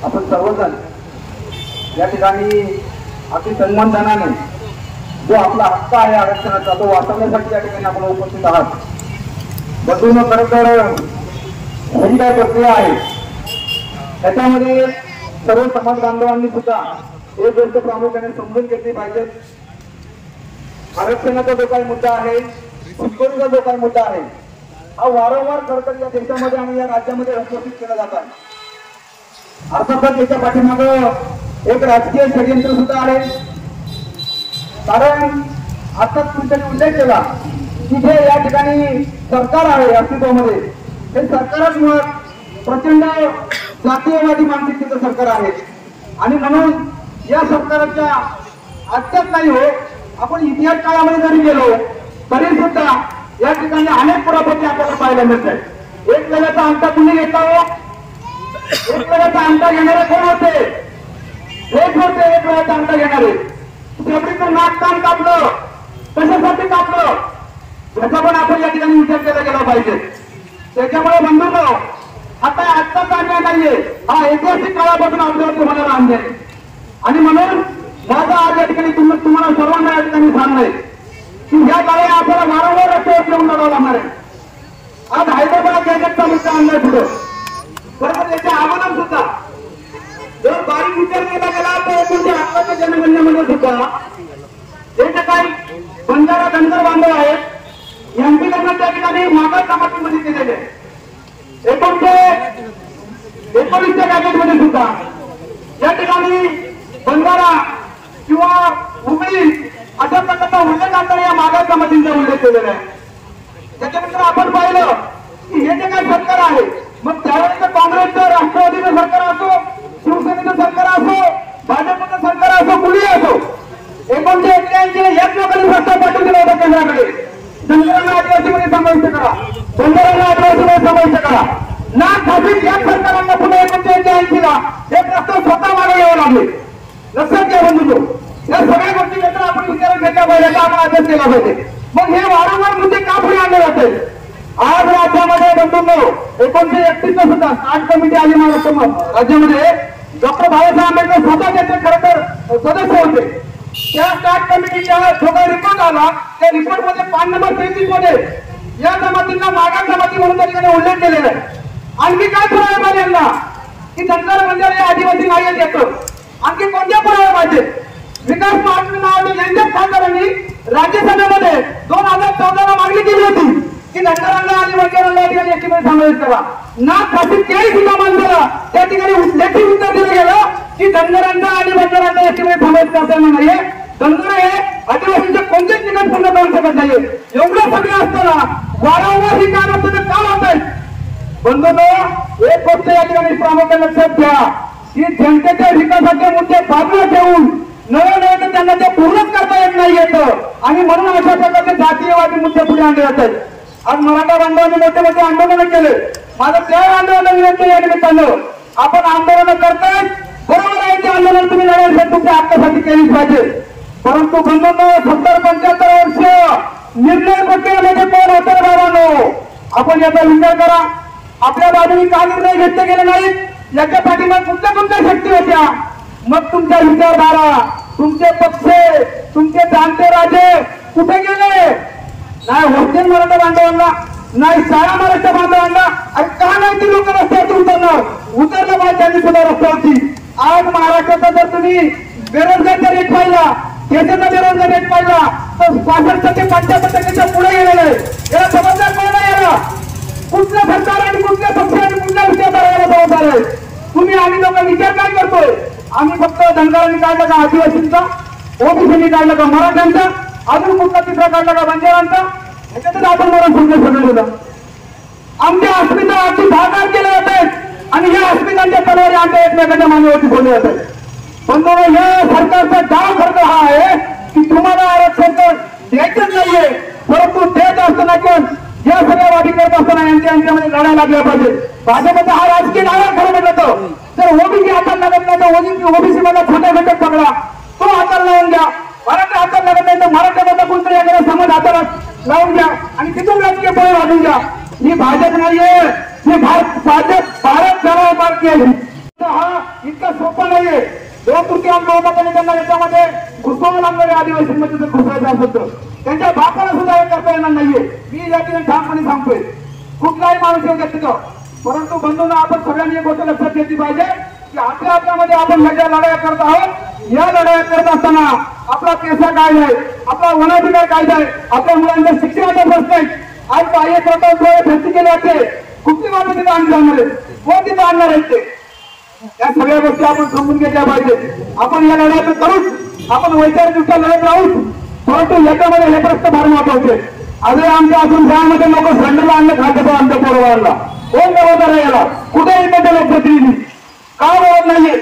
आपण सर्वजण या ठिकाणी अति सन्मानधनाने जो आपला हक्क आहे आरक्षणाचा तो वाचवण्यासाठी या ठिकाणी आपण उपस्थित आहात। बंधूंनो, खरं तर ही काय प्रक्रिया आहे त्याच्यामध्ये सर्व समाज बांधवांनी सुद्धा एक गोष्ट प्रामुख्याने समजून घेतली पाहिजे। आरक्षणाचा जो काही मुद्दा आहे, शिक्षणाचा जो काही मुद्दा आहे, हा वारंवार खरं तर या देशामध्ये आणि या राज्यामध्ये उपस्थित केला जात आहे। अर्थातच याच्या पाठीमागं एक राजकीय षडयंत्र सुद्धा आहे। कारण आता तुमच्याने उल्लेख केला की जे या ठिकाणी सरकार आहे अस्तित्वामध्ये, हे सरकारच मुळात प्रचंड जातीयवादी मानसिकतेचं सरकार आहे आणि म्हणून या सरकारच्या अत्यंत नाही हो, आपण इतिहास काळामध्ये जरी गेलो तरी सुद्धा या ठिकाणी अनेक पुरापती आपल्याला पाहायला मिळतात। एक वेळेचा अंता तुम्ही घेता हो, एक वेळेचा अंता घेणारे कोण होते? हेच होते एक वेळेचा अंता घेणारे। शेवटीचं नागकाम कापलं, कशासाठी कापलं याचा पण आपण या ठिकाणी विचार केला गेला पाहिजे। त्याच्यामुळे बंधूंनो, आता आजचा अन्याय नाहीये, हा ऐतिहासिक काळापासून आपल्याला तुम्हाला राहणे आणि म्हणून माझा आज या ठिकाणी तुम्हाला सर्वांना या ठिकाणी सांगणं की ह्या काळी आपल्याला वारंवार रस्त्यावर येऊन लढावं लागणार आहे। आज हैदराबाद गॅजेटचा मुद्दा आणलाय पुढे, बरोबर याचे आव्हान सुद्धा जर बारीक विचार केला गेला तर एकोणच्या हक्काच्या जनगणनेमध्ये सुद्धा जे काही बंजारा धनगर बांधव आहेत यांना त्या ठिकाणी मागास जमातीमध्ये केलेले आहे। 1919च्या गॅजेटमध्ये सुद्धा या ठिकाणी बंजारा किंवा उमरी अशा प्रकारचा उल्लेख असताना या मागास जमातींचा उल्लेख केलेला आहे। त्याच्यानंतर आपण पाहिलं की हे जे काही सरकार आहे, मग त्यावेळेचं काँग्रेसचं राष्ट्रवादीचं सरकार असो, शिवसेनेचं सरकार असो, भाजपचं सरकार असो, कुणी असो, 1981 एक लोकांनी प्रस्ताव पाठवून दिला होता केंद्राकडे, धनगरांना आदिवासीमध्ये समाविष्ट करा, बंजारांना आदिवासीमध्ये समाविष्ट करा। ना खासगी या सरकारांना पुन्हा 1981ला हे प्रस्ताव स्वतः मागे घ्यावे लागले। लक्षात घ्या बंधूंनो, या सगळ्या गोष्टी नंतर आपण विचारात घेतल्या पाहिजे, आपण अभ्यास केला पाहिजे। मग हे वारंवार मुद्दे का पुढे आणले जाते? आज राज्यामध्ये बंधूंनो 1931 सुद्धा स्टार्ट कमिटी आली महाराष्ट्र राज्यामध्ये, डॉक्टर बाबासाहेब आंबेडकर स्वतः त्याचे खरं तर सदस्य होते। त्या स्टार्ट कमिटीच्या जो काही रिपोर्ट आला त्या रिपोर्ट मध्ये पान नंबर 33 मध्ये या जमातींना मागास जमाती म्हणून त्या ठिकाणी उल्लेख केलेला आहे। आणखी काय पुरावे पाहिजे यांना की धनगर बंजारा हे आदिवासी नाही आहेत याचं? आणखी कोणत्या पुरावे पाहिजे? विकास महात्मा नावाच्या ज्यांच्या खासदारांनी राज्यसभेमध्ये 2014ला मागणी केली होती की धनगरांना आणि बंजारांना या ठिकाणी एसटीमध्ये समावेश करा। ना खासी केळी सुद्धा माणसाला त्या ठिकाणी लेखी उत्तर दिलं गेलं की धनगरांना आणि बंजारांना एसटीमध्ये समावेश करता येणार नाहीये। धनगर हे आदिवासींचे कोणतेच निकष पूर्ण करू शकत नाहीये। एवढं सगळं असताना वारंवार ही कामं का होत आहेत? बंधूंनो, एक गोष्ट या ठिकाणी प्रामुख्याने लक्षात घ्या की जनतेच्या विकासाचे मुद्दे बाजूला ठेवून नवे तर त्यांना ते पूर्णच करता येत नाही येतं आणि म्हणून अशा प्रकारचे जातीयवादी मुद्दे पुढे आणले जातात। आज मराठा बांधवांनी मोठे मोठे आंदोलन केले। माझं त्या आंदोलन विनंती या निमित्तानं, आपण आंदोलन करताय बरोबर आहे, ते आंदोलन तुम्ही लढायचं तुमच्या हक्कासाठी केलीच पाहिजे। परंतु बंधूंनो, 70-75 वर्ष निर्णय प्रक्रियेमध्ये कोण होतं बाबांनो? आपण याचा विचार करा। आपल्या बाजूने का निर्णय घेतले गेले नाहीत? याच्या पाठीमागे कोणत्या शक्ती होत्या? मग तुमच्या विचारधारा, तुमचे पक्ष, तुमचे जाणते राजे कुठे गेले? नाही हॉस्टेल मराठा बांधवांना, नाही शाळा मराठा बांधवांना, आणि का नाही ती लोक रस्त्यावरती उतरलं पाहिजे त्यांनी सुद्धा रस्त्यावरती। आज महाराष्ट्राचा जर तुम्ही बेरोजगारीचा रेट पाहिला, देशाचा बेरोजगार रेट पाहिला तर 65% ते 75%च्या पुढे गेलेलं आहे। याला जबाबदार कोण आहे? याला कुठलं सरकार आणि कुठल्या पक्ष आणि कुठल्या विचारधाराला जबाबदार आहे? तुम्ही आम्ही लोक विचार काय करतोय? आम्ही फक्त धनगरांनी काढला का आदिवासींचा, ओबीसींनी काढला का मराठ्यांचा, अजून कुठला तिसरा काढला का बंजारांचा? ह्याच्यातच आपण मला समजून दिलं। आमच्या अस्मिता आमची भागात केले जातात आणि या अस्मितांच्या तलवारी आमच्या एकमेकांच्या मानेवरती बोलले जातात। पण हे सरकारचा डाव खर्च हा आहे की तुम्हाला आरक्षण द्यायचंच नाहीये, परंतु देत असताना पण या सगळ्या वादी करत असताना यांच्यामध्ये लढायला लागल्या पाहिजे। भाजपचा हा राजकीय डाव खरं म्हटलं तर ओबीसी हातात लागत नाही तर ओबीसी मधला छोटा घटक पकडा, तो हाताला लावून घ्या। मराठा हातात लागत नाही तर मराठा कोणतरी एखादा समाज हाताला लावून घ्या आणि तिथून राजकीय पळ वाढून घ्या। ही भाजप नाहीये, ही भाजप भारत जनावर पार्टी आहे। हा कुठल्याही आदिवासींमध्ये जर घुसायचं असेल तर त्यांच्या बापाला सुद्धा हे करता येणार नाहीये. मी या ठिकाणी ठामपणे सांगतोय, कुठलाही माणूस येऊ शकतो. परंतु बंधूंना आपण सगळ्यांनी एक गोष्ट लक्षात घेतली पाहिजे की आपल्यामध्ये आपण ह्या लढाया करत आहोत. या लढाया करत असताना आपला केसा कायदा आहे, आपला वनाधिकार कायदा आहे, आपल्या मुलांच्या शिक्षणाचा प्रश्न आहे. आज बाह्य स्वतंत्र भरती केले जाते, कुठली माणूस तिथे आणली जाणार आहे, कोण तिथे आणणार आहेत ते, या सगळ्या गोष्टी आपण समजून घेतल्या पाहिजे. आपण या लढ्यात करूच, आपण वैचारिकदृष्ट्या लढत राहूच. परंतु याच्यामध्ये हे प्रश्न फार महत्वाचे. आजही आमच्या अजून शाळेमध्ये लोक सिलेंडरला आणलं खाद्य आमच्या पोरवाला कोण जबाबदार आहे याला? कुठेही त्यांचे लोकप्रतिनिधी का बोलत नाहीये?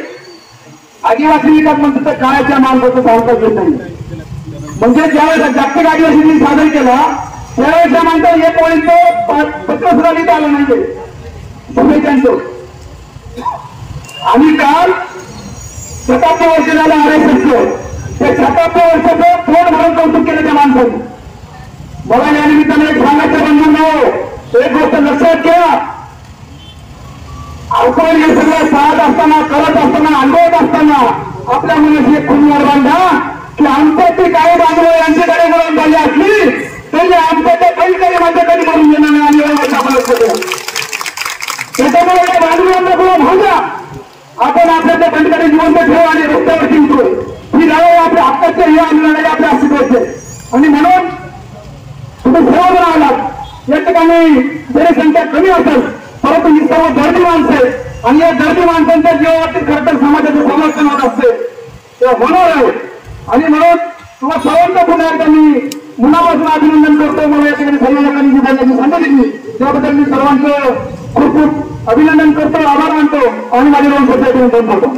आदिवासी विकास मंत्र्याच्या काळाच्या माणसाचं सांगता येत नाही. म्हणजे ज्यावेळेस जागतिक आदिवासी दिन साजरा केला त्यावेळेस त्या माणसाला एक ओळीचं पत्र सुद्धा लिहिता आलं नाहीये शुभेच्छांचं. आणि काल 70 वर्ष झालं RSSचं, त्या 70 वर्षाचं पोट भरून कौतुक केलं त्या माणसाने. मला या निमित्ताने एक सांगायचं बंधूंनो, एक गोष्ट लक्षात घ्या, आपण हे सगळं पाहत असताना, करत असताना, अनुभवत असताना आपल्या मनाशी एक खुणवर बांधा की आमच्याची काही बांधव यांच्याकडे म्हणून झाली असली तरी आमच्याच्या काही माझ्याकडे म्हणून येणार नाही. आणि त्याच्यामुळे त्या बांधवांना कुणा भावजा आपण आपल्या बंदकडे जिवंत ठेवू आणि रस्त्यावरती उतरू. ही लढाई आपल्या हक्काचे, हे आम्ही लढाई आपल्या अस्तित्वाचे. आणि म्हणून तुम्ही सर्व जण आलात. या ठिकाणी जरी संख्या कमी असेल परंतु ही सर्व दर्दी माणसं आहेत आणि या दर्दी माणसांच्या जीवावरती खरं तर समाजाचं संरक्षण होत असते. ते होणार आहे. आणि म्हणून तुम्हा सर्वांचं पुन्हा एकदा मी मनापासून अभिनंदन करतो. मला या ठिकाणी सर्व लोकांनी जी बोलण्याची संधी दिली त्याबद्दल मी सर्वांचं खूप खूप अभिनंदन करतो, आभार मानतो आणि माझे दोन शब्द बंद करतो.